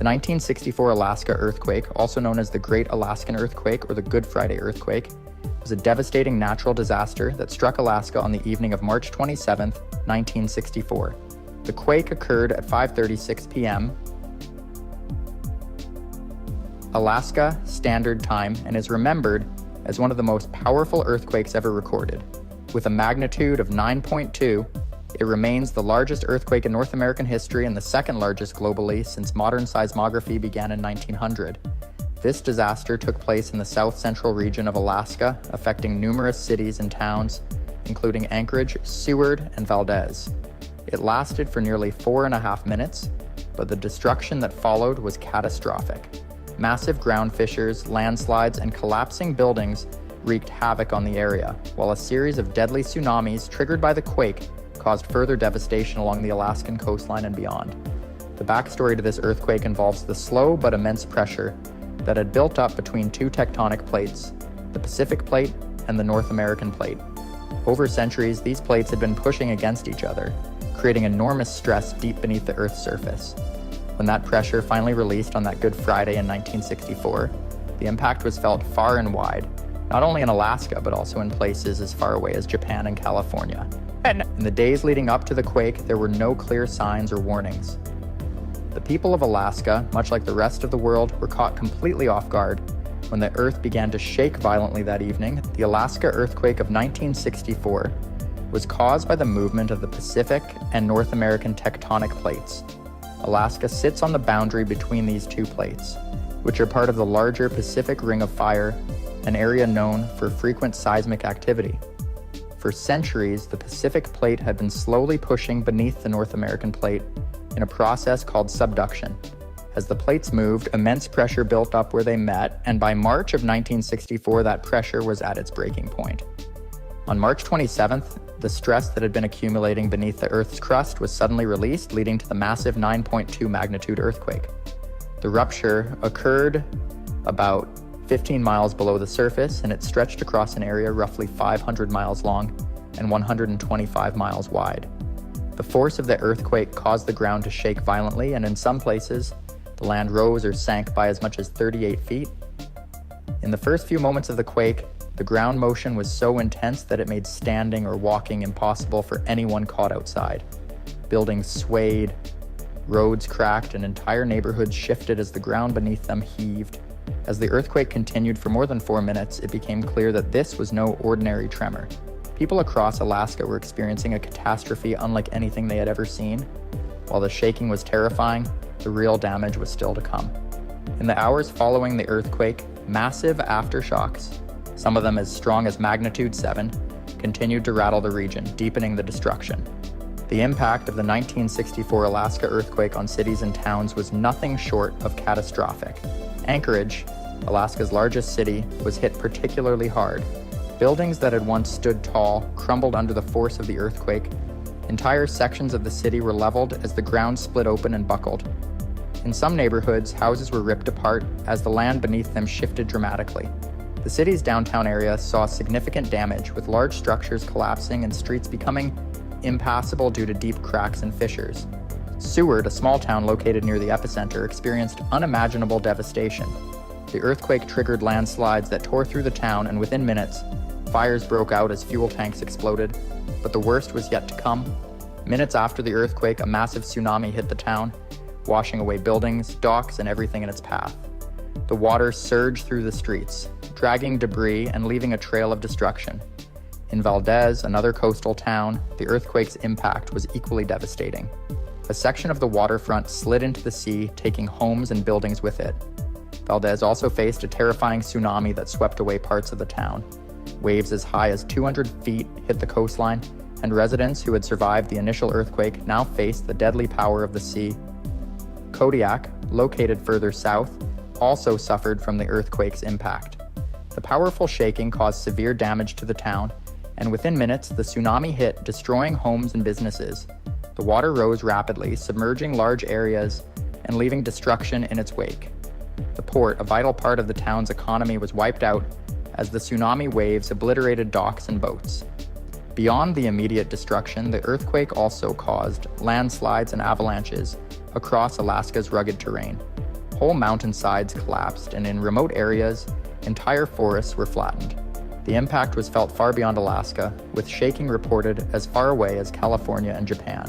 The 1964 Alaska Earthquake, also known as the Great Alaskan Earthquake or the Good Friday Earthquake, was a devastating natural disaster that struck Alaska on the evening of March 27, 1964. The quake occurred at 5:36 p.m. Alaska Standard Time and is remembered as one of the most powerful earthquakes ever recorded. With a magnitude of 9.2, it remains the largest earthquake in North American history and the second largest globally since modern seismography began in 1900. This disaster took place in the south-central region of Alaska, affecting numerous cities and towns, including Anchorage, Seward, and Valdez. It lasted for nearly 4.5 minutes, but the destruction that followed was catastrophic. Massive ground fissures, landslides, and collapsing buildings wreaked havoc on the area, while a series of deadly tsunamis triggered by the quake caused further devastation along the Alaskan coastline and beyond. The backstory to this earthquake involves the slow but immense pressure that had built up between two tectonic plates, the Pacific Plate and the North American Plate. Over centuries, these plates had been pushing against each other, creating enormous stress deep beneath the Earth's surface. When that pressure finally released on that Good Friday in 1964, the impact was felt far and wide, not only in Alaska, but also in places as far away as Japan and California. In the days leading up to the quake, there were no clear signs or warnings. The people of Alaska, much like the rest of the world, were caught completely off guard when the Earth began to shake violently that evening. The Alaska Earthquake of 1964 was caused by the movement of the Pacific and North American tectonic plates. Alaska sits on the boundary between these two plates, which are part of the larger Pacific Ring of Fire, an area known for frequent seismic activity. For centuries, the Pacific Plate had been slowly pushing beneath the North American Plate in a process called subduction. As the plates moved, immense pressure built up where they met, and by March of 1964, that pressure was at its breaking point. On March 27th, the stress that had been accumulating beneath the Earth's crust was suddenly released, leading to the massive 9.2 magnitude earthquake. The rupture occurred about 15 miles below the surface, and it stretched across an area roughly 500 miles long and 125 miles wide. The force of the earthquake caused the ground to shake violently, and in some places, the land rose or sank by as much as 38 feet. In the first few moments of the quake, the ground motion was so intense that it made standing or walking impossible for anyone caught outside. Buildings swayed, roads cracked, and entire neighborhoods shifted as the ground beneath them heaved. As the earthquake continued for more than 4 minutes, it became clear that this was no ordinary tremor. People across Alaska were experiencing a catastrophe unlike anything they had ever seen. While the shaking was terrifying, the real damage was still to come. In the hours following the earthquake, massive aftershocks, some of them as strong as magnitude 7, continued to rattle the region, deepening the destruction. The impact of the 1964 Alaska earthquake on cities and towns was nothing short of catastrophic. Anchorage, Alaska's largest city, was hit particularly hard. Buildings that had once stood tall crumbled under the force of the earthquake. Entire sections of the city were leveled as the ground split open and buckled. In some neighborhoods, houses were ripped apart as the land beneath them shifted dramatically. The city's downtown area saw significant damage, with large structures collapsing and streets becoming impassable due to deep cracks and fissures. Seward, a small town located near the epicenter, experienced unimaginable devastation. The earthquake triggered landslides that tore through the town, and within minutes, fires broke out as fuel tanks exploded. But the worst was yet to come. Minutes after the earthquake, a massive tsunami hit the town, washing away buildings, docks, and everything in its path. The water surged through the streets, dragging debris and leaving a trail of destruction. In Valdez, another coastal town, the earthquake's impact was equally devastating. A section of the waterfront slid into the sea, taking homes and buildings with it. Valdez also faced a terrifying tsunami that swept away parts of the town. Waves as high as 200 feet hit the coastline, and residents who had survived the initial earthquake now faced the deadly power of the sea. Kodiak, located further south, also suffered from the earthquake's impact. The powerful shaking caused severe damage to the town, and within minutes, the tsunami hit, destroying homes and businesses. The water rose rapidly, submerging large areas and leaving destruction in its wake. The port, a vital part of the town's economy, was wiped out as the tsunami waves obliterated docks and boats. Beyond the immediate destruction, the earthquake also caused landslides and avalanches across Alaska's rugged terrain. Whole mountainsides collapsed, and in remote areas, entire forests were flattened. The impact was felt far beyond Alaska, with shaking reported as far away as California and Japan.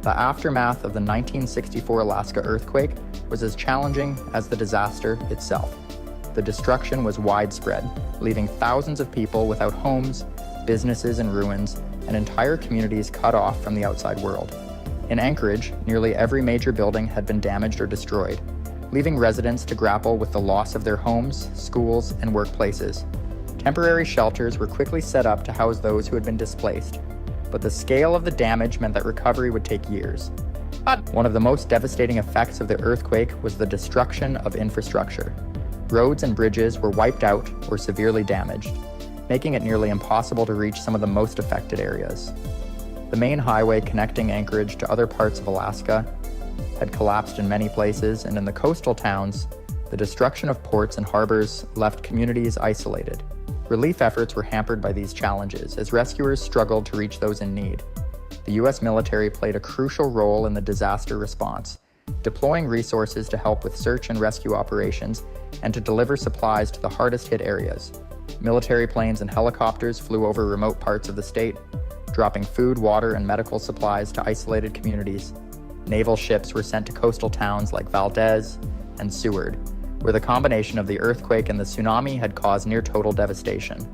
The aftermath of the 1964 Alaska earthquake was as challenging as the disaster itself. The destruction was widespread, leaving thousands of people without homes, businesses in ruins, and entire communities cut off from the outside world. In Anchorage, nearly every major building had been damaged or destroyed, leaving residents to grapple with the loss of their homes, schools, and workplaces. Temporary shelters were quickly set up to house those who had been displaced, but the scale of the damage meant that recovery would take years. One of the most devastating effects of the earthquake was the destruction of infrastructure. Roads and bridges were wiped out or severely damaged, making it nearly impossible to reach some of the most affected areas. The main highway connecting Anchorage to other parts of Alaska had collapsed in many places, and in the coastal towns, the destruction of ports and harbors left communities isolated. Relief efforts were hampered by these challenges as rescuers struggled to reach those in need. The U.S. military played a crucial role in the disaster response, deploying resources to help with search and rescue operations and to deliver supplies to the hardest hit areas. Military planes and helicopters flew over remote parts of the state, dropping food, water, and medical supplies to isolated communities. Naval ships were sent to coastal towns like Valdez and Seward, where the combination of the earthquake and the tsunami had caused near total devastation.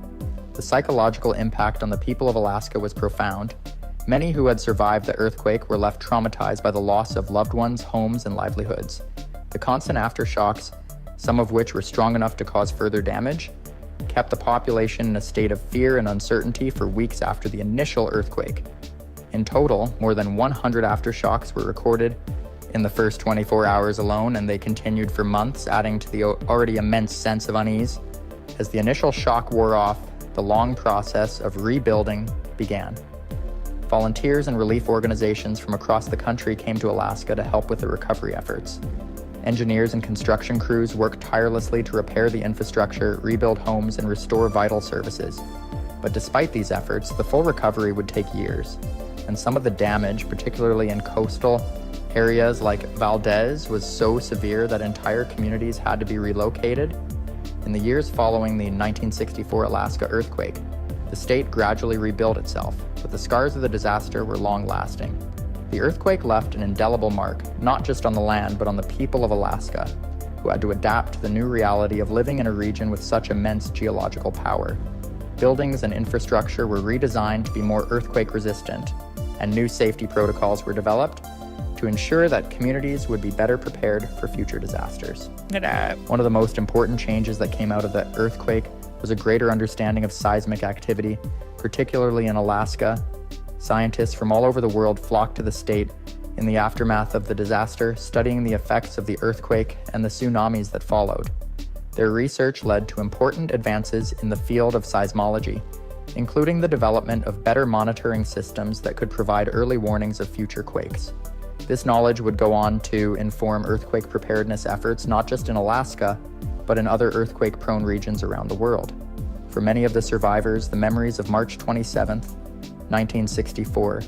The psychological impact on the people of Alaska was profound. Many who had survived the earthquake were left traumatized by the loss of loved ones, homes, and livelihoods. The constant aftershocks, some of which were strong enough to cause further damage, kept the population in a state of fear and uncertainty for weeks after the initial earthquake. In total, more than 100 aftershocks were recorded in the first 24 hours alone, and they continued for months, adding to the already immense sense of unease. As the initial shock wore off, the long process of rebuilding began. Volunteers and relief organizations from across the country came to Alaska to help with the recovery efforts. Engineers and construction crews worked tirelessly to repair the infrastructure, rebuild homes, and restore vital services. But despite these efforts, the full recovery would take years, and some of the damage, particularly in coastal areas like Valdez, was so severe that entire communities had to be relocated. In the years following the 1964 Alaska earthquake, the state gradually rebuilt itself, but the scars of the disaster were long-lasting. The earthquake left an indelible mark, not just on the land, but on the people of Alaska, who had to adapt to the new reality of living in a region with such immense geological power. Buildings and infrastructure were redesigned to be more earthquake-resistant, and new safety protocols were developed to ensure that communities would be better prepared for future disasters. One of the most important changes that came out of the earthquake was a greater understanding of seismic activity, particularly in Alaska. Scientists from all over the world flocked to the state in the aftermath of the disaster, studying the effects of the earthquake and the tsunamis that followed. Their research led to important advances in the field of seismology, including the development of better monitoring systems that could provide early warnings of future quakes. This knowledge would go on to inform earthquake preparedness efforts not just in Alaska, but in other earthquake-prone regions around the world. For many of the survivors, the memories of March 27, 1964,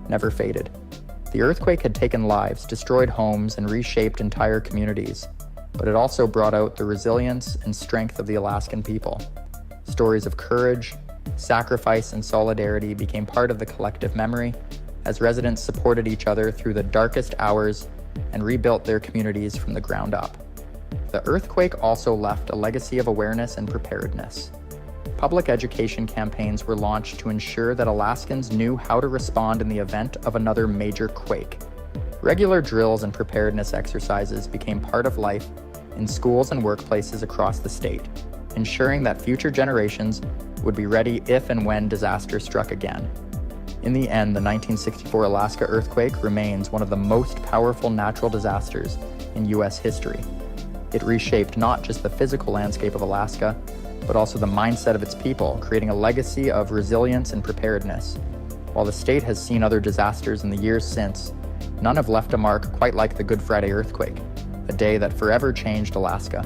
never faded. The earthquake had taken lives, destroyed homes, and reshaped entire communities, but it also brought out the resilience and strength of the Alaskan people. Stories of courage, sacrifice, and solidarity became part of the collective memory as residents supported each other through the darkest hours and rebuilt their communities from the ground up. The earthquake also left a legacy of awareness and preparedness. Public education campaigns were launched to ensure that Alaskans knew how to respond in the event of another major quake. Regular drills and preparedness exercises became part of life in schools and workplaces across the state, ensuring that future generations would be ready if and when disaster struck again. In the end, the 1964 Alaska earthquake remains one of the most powerful natural disasters in U.S. history. It reshaped not just the physical landscape of Alaska, but also the mindset of its people, creating a legacy of resilience and preparedness. While the state has seen other disasters in the years since, none have left a mark quite like the Good Friday earthquake, a day that forever changed Alaska.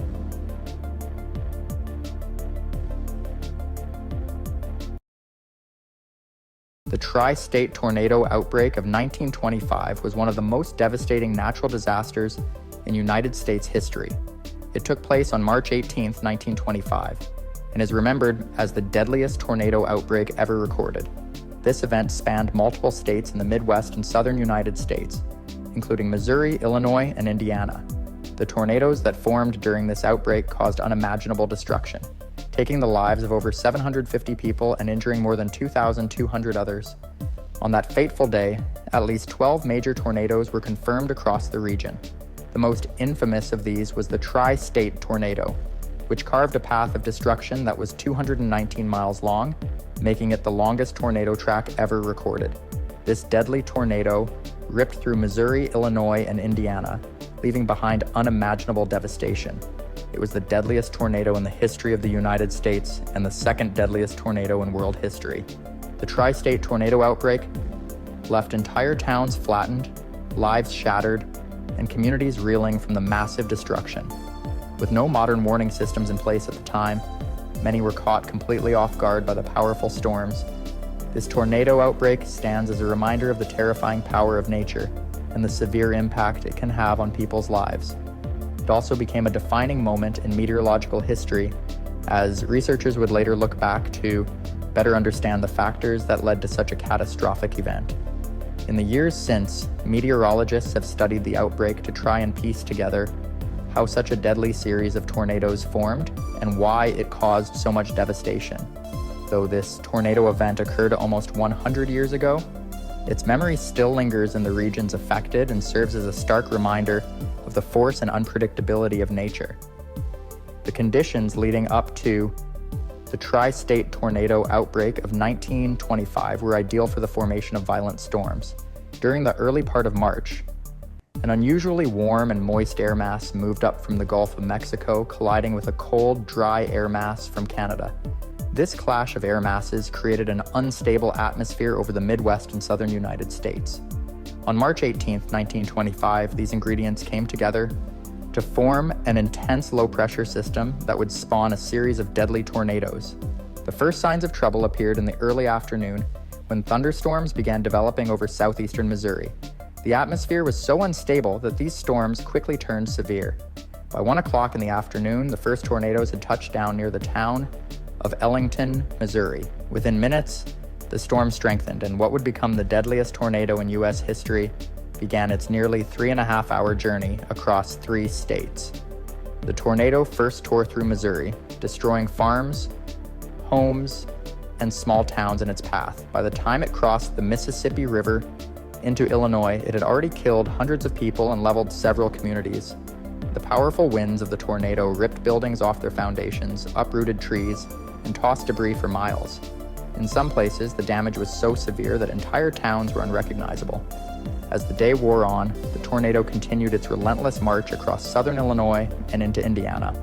The tri-state tornado outbreak of 1925 was one of the most devastating natural disasters in United States history. It took place on March 18, 1925, and is remembered as the deadliest tornado outbreak ever recorded. This event spanned multiple states in the Midwest and southern United States, including Missouri, Illinois, and Indiana. The tornadoes that formed during this outbreak caused unimaginable destruction, taking the lives of over 750 people and injuring more than 2,200 others. On that fateful day, at least 12 major tornadoes were confirmed across the region. The most infamous of these was the Tri-State tornado, which carved a path of destruction that was 219 miles long, making it the longest tornado track ever recorded. This deadly tornado ripped through Missouri, Illinois, and Indiana, leaving behind unimaginable devastation. It was the deadliest tornado in the history of the United States and the second deadliest tornado in world history. The Tri-State tornado outbreak left entire towns flattened, lives shattered, and communities reeling from the massive destruction. With no modern warning systems in place at the time, many were caught completely off guard by the powerful storms. This tornado outbreak stands as a reminder of the terrifying power of nature and the severe impact it can have on people's lives. It also became a defining moment in meteorological history, as researchers would later look back to better understand the factors that led to such a catastrophic event. In the years since, meteorologists have studied the outbreak to try and piece together how such a deadly series of tornadoes formed and why it caused so much devastation. Though this tornado event occurred almost 100 years ago, its memory still lingers in the regions affected and serves as a stark reminder of the force and unpredictability of nature. The conditions leading up to the Tri-State tornado outbreak of 1925 were ideal for the formation of violent storms. During the early part of March, an unusually warm and moist air mass moved up from the Gulf of Mexico, colliding with a cold, dry air mass from Canada. This clash of air masses created an unstable atmosphere over the Midwest and southern United States. On March 18, 1925, these ingredients came together to form an intense low-pressure system that would spawn a series of deadly tornadoes. The first signs of trouble appeared in the early afternoon when thunderstorms began developing over southeastern Missouri. The atmosphere was so unstable that these storms quickly turned severe. By 1 o'clock in the afternoon, the first tornadoes had touched down near the town of Ellington, Missouri. Within minutes, the storm strengthened, and what would become the deadliest tornado in U.S. history began its nearly 3.5-hour journey across 3 states. The tornado first tore through Missouri, destroying farms, homes, and small towns in its path. By the time it crossed the Mississippi River into Illinois, it had already killed hundreds of people and leveled several communities. The powerful winds of the tornado ripped buildings off their foundations, uprooted trees, and tossed debris for miles. In some places, the damage was so severe that entire towns were unrecognizable. As the day wore on, the tornado continued its relentless march across southern Illinois and into Indiana.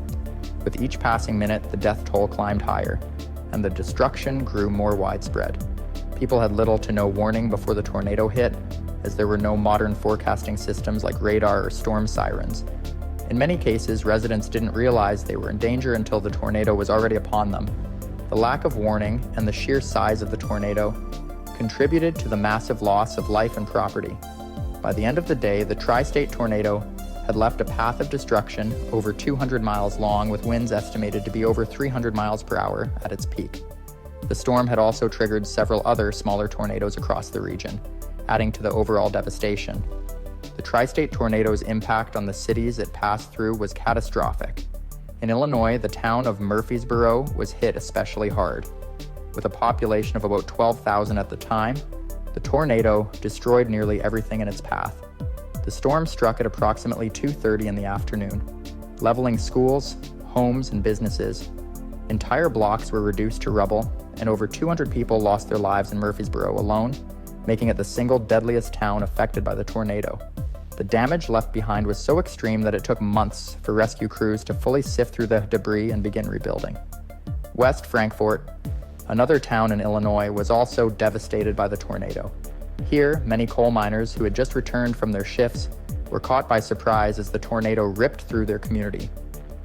With each passing minute, the death toll climbed higher, and the destruction grew more widespread. People had little to no warning before the tornado hit, as there were no modern forecasting systems like radar or storm sirens. In many cases, residents didn't realize they were in danger until the tornado was already upon them. The lack of warning and the sheer size of the tornado contributed to the massive loss of life and property. By the end of the day, the Tri-State tornado had left a path of destruction over 200 miles long, with winds estimated to be over 300 miles per hour at its peak. The storm had also triggered several other smaller tornadoes across the region, adding to the overall devastation. The Tri-State tornado's impact on the cities it passed through was catastrophic. In Illinois, the town of Murfreesboro was hit especially hard. With a population of about 12,000 at the time, the tornado destroyed nearly everything in its path. The storm struck at approximately 2:30 in the afternoon, leveling schools, homes, and businesses. Entire blocks were reduced to rubble, and over 200 people lost their lives in Murfreesboro alone, making it the single deadliest town affected by the tornado. The damage left behind was so extreme that it took months for rescue crews to fully sift through the debris and begin rebuilding. West Frankfort, another town in Illinois, was also devastated by the tornado. Here, many coal miners who had just returned from their shifts were caught by surprise as the tornado ripped through their community.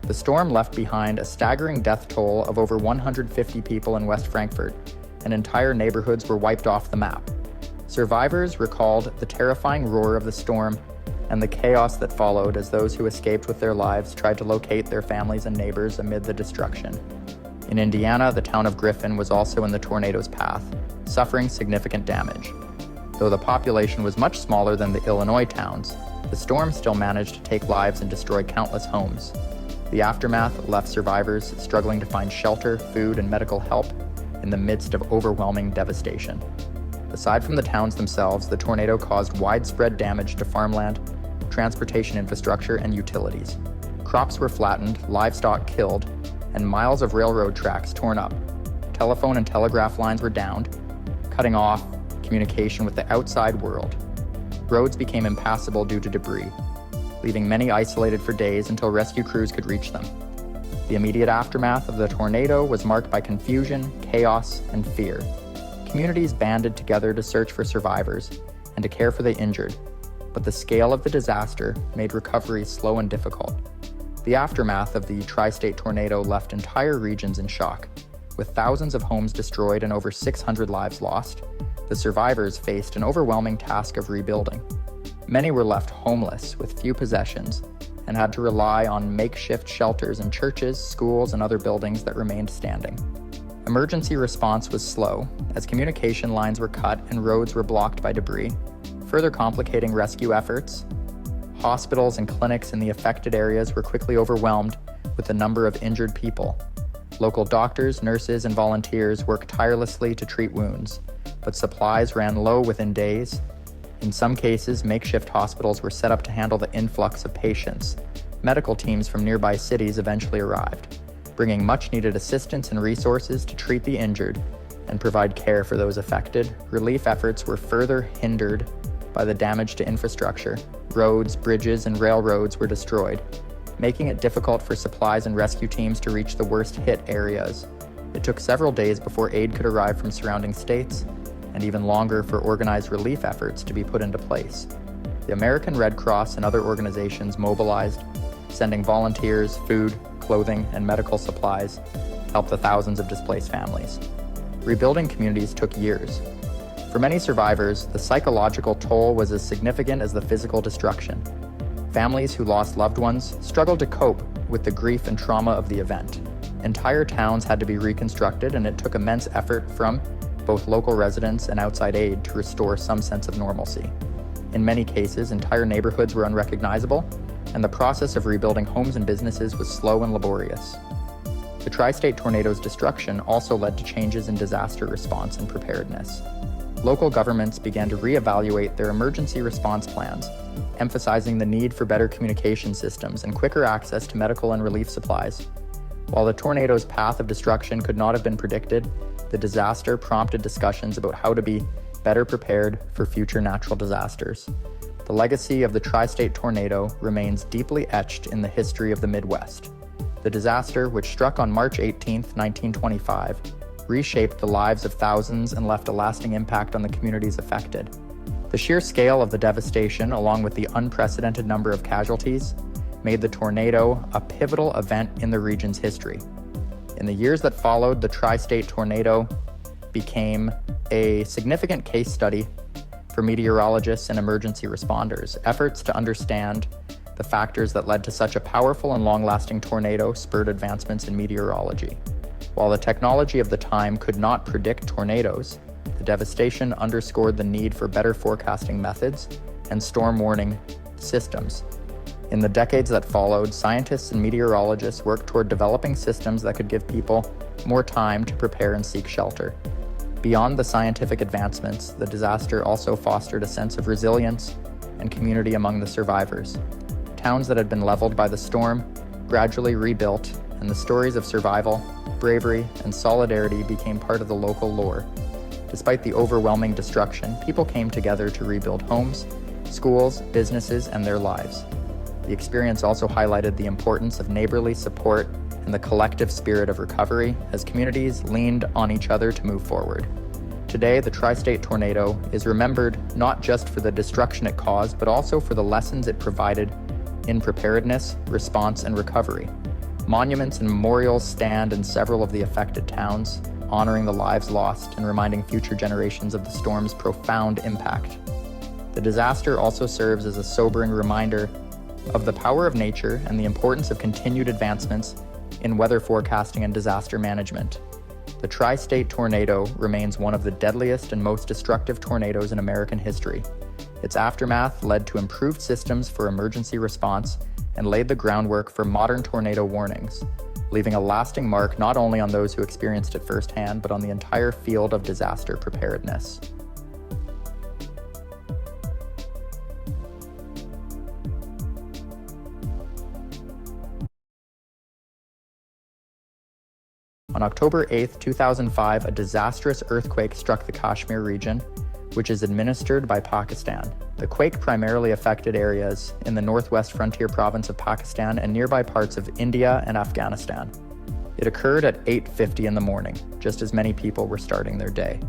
The storm left behind a staggering death toll of over 150 people in West Frankfort, and entire neighborhoods were wiped off the map. Survivors recalled the terrifying roar of the storm and the chaos that followed as those who escaped with their lives tried to locate their families and neighbors amid the destruction. In Indiana, the town of Griffin was also in the tornado's path, suffering significant damage. Though the population was much smaller than the Illinois towns, the storm still managed to take lives and destroy countless homes. The aftermath left survivors struggling to find shelter, food, and medical help in the midst of overwhelming devastation. Aside from the towns themselves, the tornado caused widespread damage to farmland, transportation infrastructure, and utilities. Crops were flattened, livestock killed, and miles of railroad tracks torn up. Telephone and telegraph lines were downed, cutting off communication with the outside world. Roads became impassable due to debris, leaving many isolated for days until rescue crews could reach them. The immediate aftermath of the tornado was marked by confusion, chaos, and fear. Communities banded together to search for survivors and to care for the injured, but the scale of the disaster made recovery slow and difficult. The aftermath of the tri-state tornado left entire regions in shock. With thousands of homes destroyed and over 600 lives lost, the survivors faced an overwhelming task of rebuilding. Many were left homeless with few possessions and had to rely on makeshift shelters in churches, schools, and other buildings that remained standing. Emergency response was slow, as communication lines were cut and roads were blocked by debris, further complicating rescue efforts. Hospitals and clinics in the affected areas were quickly overwhelmed with the number of injured people. Local doctors, nurses, and volunteers worked tirelessly to treat wounds, but supplies ran low within days. In some cases, makeshift hospitals were set up to handle the influx of patients. Medical teams from nearby cities eventually arrived, bringing much-needed assistance and resources to treat the injured and provide care for those affected. Relief efforts were further hindered by the damage to infrastructure. Roads, bridges, and railroads were destroyed, making it difficult for supplies and rescue teams to reach the worst-hit areas. It took several days before aid could arrive from surrounding states, and even longer for organized relief efforts to be put into place. The American Red Cross and other organizations mobilized, sending volunteers, food, clothing, and medical supplies to help the thousands of displaced families. Rebuilding communities took years. For many survivors, the psychological toll was as significant as the physical destruction. Families who lost loved ones struggled to cope with the grief and trauma of the event. Entire towns had to be reconstructed, and it took immense effort from both local residents and outside aid to restore some sense of normalcy. In many cases, entire neighborhoods were unrecognizable, and the process of rebuilding homes and businesses was slow and laborious. The tri-state tornado's destruction also led to changes in disaster response and preparedness. Local governments began to reevaluate their emergency response plans, emphasizing the need for better communication systems and quicker access to medical and relief supplies. While the tornado's path of destruction could not have been predicted, the disaster prompted discussions about how to be better prepared for future natural disasters. The legacy of the tri-state tornado remains deeply etched in the history of the Midwest. The disaster, which struck on March 18, 1925, reshaped the lives of thousands and left a lasting impact on the communities affected. The sheer scale of the devastation, along with the unprecedented number of casualties, made the tornado a pivotal event in the region's history. In the years that followed, the tri-state tornado became a significant case study for meteorologists and emergency responders. Efforts to understand the factors that led to such a powerful and long-lasting tornado spurred advancements in meteorology. While the technology of the time could not predict tornadoes, the devastation underscored the need for better forecasting methods and storm warning systems. In the decades that followed, scientists and meteorologists worked toward developing systems that could give people more time to prepare and seek shelter. Beyond the scientific advancements, the disaster also fostered a sense of resilience and community among the survivors. Towns that had been leveled by the storm gradually rebuilt, and the stories of survival, bravery, and solidarity became part of the local lore. Despite the overwhelming destruction, people came together to rebuild homes, schools, businesses, and their lives. The experience also highlighted the importance of neighborly support and the collective spirit of recovery as communities leaned on each other to move forward. Today, the tri-state tornado is remembered not just for the destruction it caused, but also for the lessons it provided in preparedness, response, and recovery. Monuments and memorials stand in several of the affected towns, honoring the lives lost and reminding future generations of the storm's profound impact. The disaster also serves as a sobering reminder of the power of nature and the importance of continued advancements in weather forecasting and disaster management. The tri-state tornado remains one of the deadliest and most destructive tornadoes in American history. Its aftermath led to improved systems for emergency response and laid the groundwork for modern tornado warnings, leaving a lasting mark not only on those who experienced it firsthand, but on the entire field of disaster preparedness. On October 8, 2005, a disastrous earthquake struck the Kashmir region, which is administered by Pakistan. The quake primarily affected areas in the northwest frontier province of Pakistan and nearby parts of India and Afghanistan. It occurred at 8:50 in the morning, just as many people were starting their day.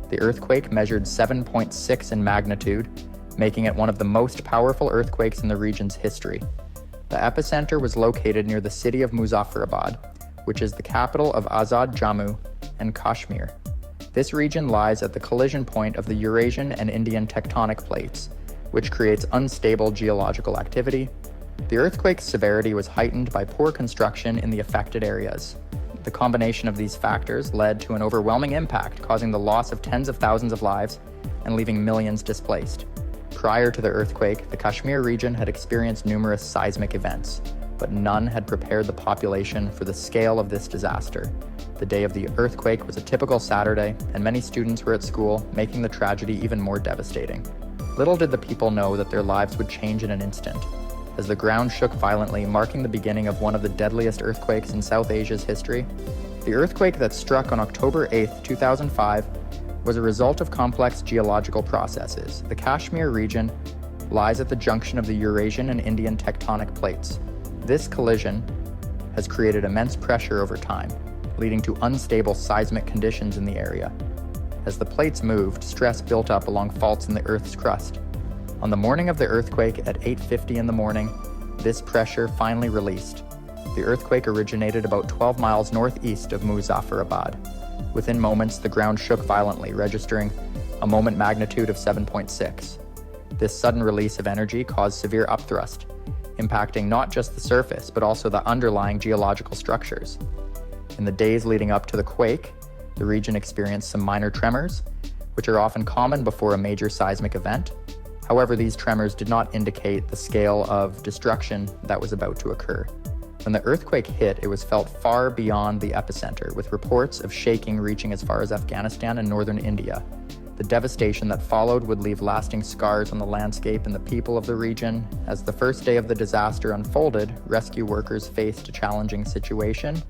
The earthquake measured 7.6 in magnitude, making it one of the most powerful earthquakes in the region's history. The epicenter was located near the city of Muzaffarabad, which is the capital of Azad Jammu and Kashmir. This region lies at the collision point of the Eurasian and Indian tectonic plates, which creates unstable geological activity. The earthquake's severity was heightened by poor construction in the affected areas. The combination of these factors led to an overwhelming impact, causing the loss of tens of thousands of lives and leaving millions displaced. Prior to the earthquake, the Kashmir region had experienced numerous seismic events, but none had prepared the population for the scale of this disaster. The day of the earthquake was a typical Saturday, and many students were at school, making the tragedy even more devastating. Little did the people know that their lives would change in an instant, as the ground shook violently, marking the beginning of one of the deadliest earthquakes in South Asia's history. The earthquake that struck on October 8, 2005, was a result of complex geological processes. The Kashmir region lies at the junction of the Eurasian and Indian tectonic plates. This collision has created immense pressure over time, leading to unstable seismic conditions in the area. As the plates moved, stress built up along faults in the Earth's crust. On the morning of the earthquake at 8:50 in the morning, this pressure finally released. The earthquake originated about 12 miles northeast of Muzaffarabad. Within moments, the ground shook violently, registering a moment magnitude of 7.6. This sudden release of energy caused severe upthrust, impacting not just the surface, but also the underlying geological structures. In the days leading up to the quake, the region experienced some minor tremors, which are often common before a major seismic event. However, these tremors did not indicate the scale of destruction that was about to occur. When the earthquake hit, it was felt far beyond the epicenter, with reports of shaking reaching as far as Afghanistan and northern India. The devastation that followed would leave lasting scars on the landscape and the people of the region. As the first day of the disaster unfolded, rescue workers faced a challenging situation.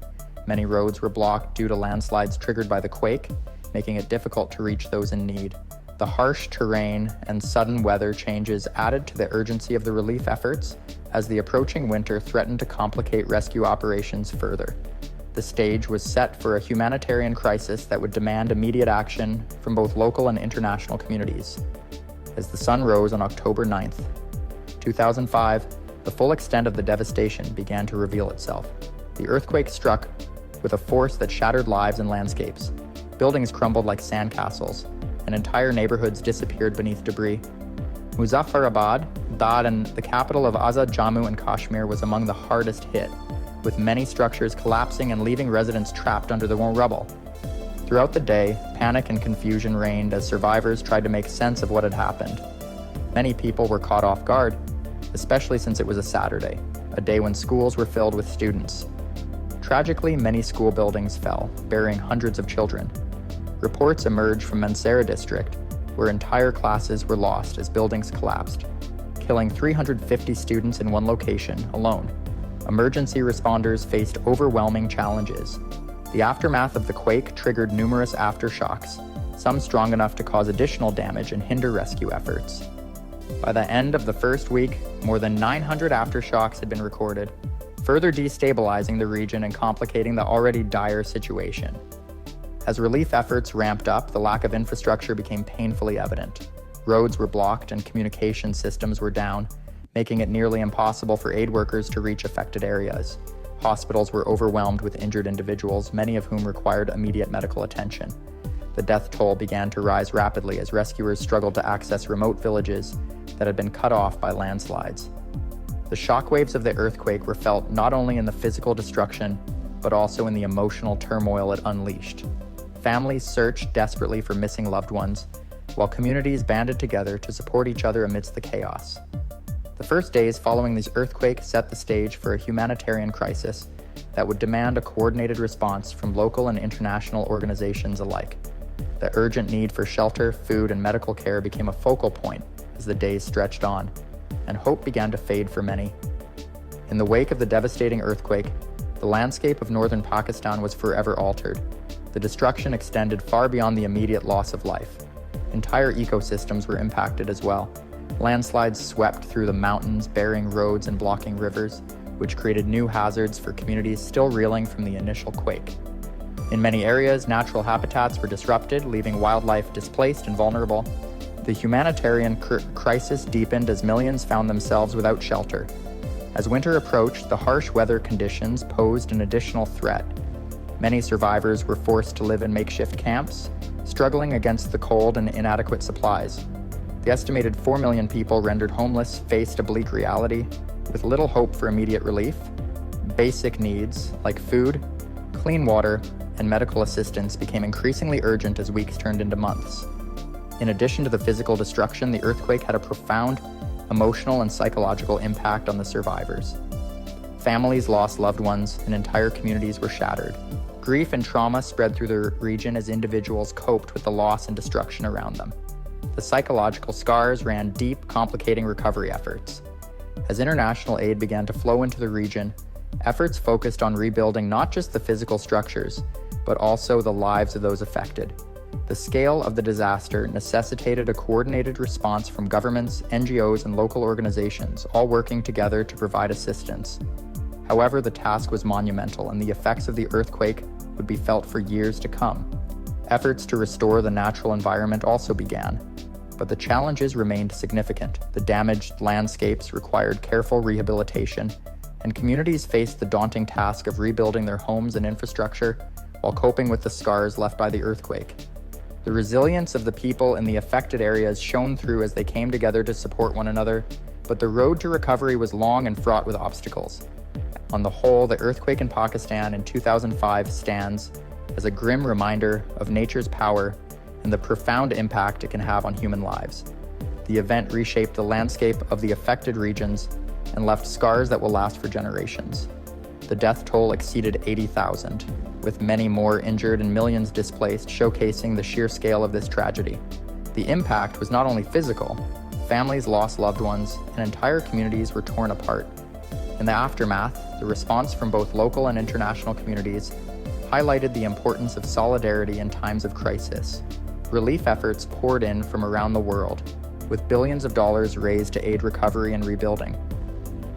Many roads were blocked due to landslides triggered by the quake, making it difficult to reach those in need. The harsh terrain and sudden weather changes added to the urgency of the relief efforts, as the approaching winter threatened to complicate rescue operations further. The stage was set for a humanitarian crisis that would demand immediate action from both local and international communities. As the sun rose on October 9th, 2005, the full extent of the devastation began to reveal itself. The earthquake struck with a force that shattered lives and landscapes. Buildings crumbled like sandcastles, and entire neighborhoods disappeared beneath debris. Muzaffarabad, Dad and the capital of Azad Jammu and Kashmir, was among the hardest hit, with many structures collapsing and leaving residents trapped under the rubble. Throughout the day, panic and confusion reigned as survivors tried to make sense of what had happened. Many people were caught off guard, especially since it was a Saturday, a day when schools were filled with students. Tragically, many school buildings fell, burying hundreds of children. Reports emerged from Mansehra district, where entire classes were lost as buildings collapsed, killing 350 students in one location alone. Emergency responders faced overwhelming challenges. The aftermath of the quake triggered numerous aftershocks, some strong enough to cause additional damage and hinder rescue efforts. By the end of the first week, more than 900 aftershocks had been recorded, further destabilizing the region and complicating the already dire situation. As relief efforts ramped up, the lack of infrastructure became painfully evident. Roads were blocked and communication systems were down, making it nearly impossible for aid workers to reach affected areas. Hospitals were overwhelmed with injured individuals, many of whom required immediate medical attention. The death toll began to rise rapidly as rescuers struggled to access remote villages that had been cut off by landslides. The shockwaves of the earthquake were felt not only in the physical destruction, but also in the emotional turmoil it unleashed. Families searched desperately for missing loved ones, while communities banded together to support each other amidst the chaos. The first days following this earthquake set the stage for a humanitarian crisis that would demand a coordinated response from local and international organizations alike. The urgent need for shelter, food, and medical care became a focal point as the days stretched on, and hope began to fade for many. In the wake of the devastating earthquake, the landscape of northern Pakistan was forever altered. The destruction extended far beyond the immediate loss of life. Entire ecosystems were impacted as well. Landslides swept through the mountains, burying roads and blocking rivers, which created new hazards for communities still reeling from the initial quake. In many areas, natural habitats were disrupted, leaving wildlife displaced and vulnerable. The humanitarian crisis deepened as millions found themselves without shelter. As winter approached, the harsh weather conditions posed an additional threat. Many survivors were forced to live in makeshift camps, struggling against the cold and inadequate supplies. The estimated 4 million people rendered homeless faced a bleak reality, with little hope for immediate relief. Basic needs, like food, clean water, and medical assistance became increasingly urgent as weeks turned into months. In addition to the physical destruction, the earthquake had a profound emotional and psychological impact on the survivors. Families lost loved ones, and entire communities were shattered. Grief and trauma spread through the region as individuals coped with the loss and destruction around them. The psychological scars ran deep, complicating recovery efforts. As international aid began to flow into the region, efforts focused on rebuilding not just the physical structures, but also the lives of those affected. The scale of the disaster necessitated a coordinated response from governments, NGOs, and local organizations, all working together to provide assistance. However, the task was monumental, and the effects of the earthquake would be felt for years to come. Efforts to restore the natural environment also began, but the challenges remained significant. The damaged landscapes required careful rehabilitation, and communities faced the daunting task of rebuilding their homes and infrastructure while coping with the scars left by the earthquake. The resilience of the people in the affected areas shone through as they came together to support one another, but the road to recovery was long and fraught with obstacles. On the whole, the earthquake in Pakistan in 2005 stands as a grim reminder of nature's power and the profound impact it can have on human lives. The event reshaped the landscape of the affected regions and left scars that will last for generations. The death toll exceeded 80,000, with many more injured and millions displaced, showcasing the sheer scale of this tragedy. The impact was not only physical. Families lost loved ones, and entire communities were torn apart. In the aftermath, the response from both local and international communities highlighted the importance of solidarity in times of crisis. Relief efforts poured in from around the world, with billions of dollars raised to aid recovery and rebuilding.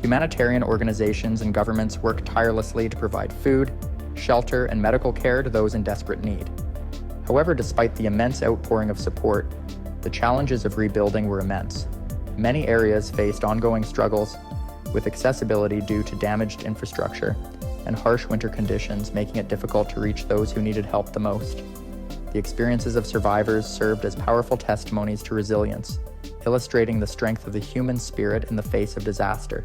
Humanitarian organizations and governments worked tirelessly to provide food, shelter, and medical care to those in desperate need. However, despite the immense outpouring of support, the challenges of rebuilding were immense. Many areas faced ongoing struggles with accessibility due to damaged infrastructure and harsh winter conditions, making it difficult to reach those who needed help the most. The experiences of survivors served as powerful testimonies to resilience, illustrating the strength of the human spirit in the face of disaster.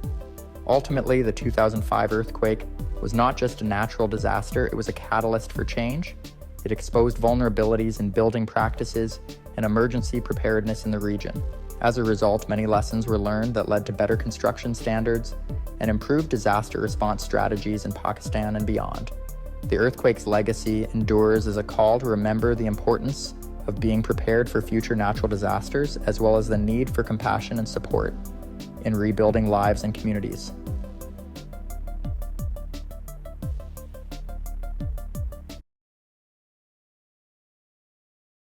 Ultimately, the 2005 earthquake was not just a natural disaster, it was a catalyst for change. It exposed vulnerabilities in building practices and emergency preparedness in the region. As a result, many lessons were learned that led to better construction standards and improved disaster response strategies in Pakistan and beyond. The earthquake's legacy endures as a call to remember the importance of being prepared for future natural disasters, as well as the need for compassion and support in rebuilding lives and communities.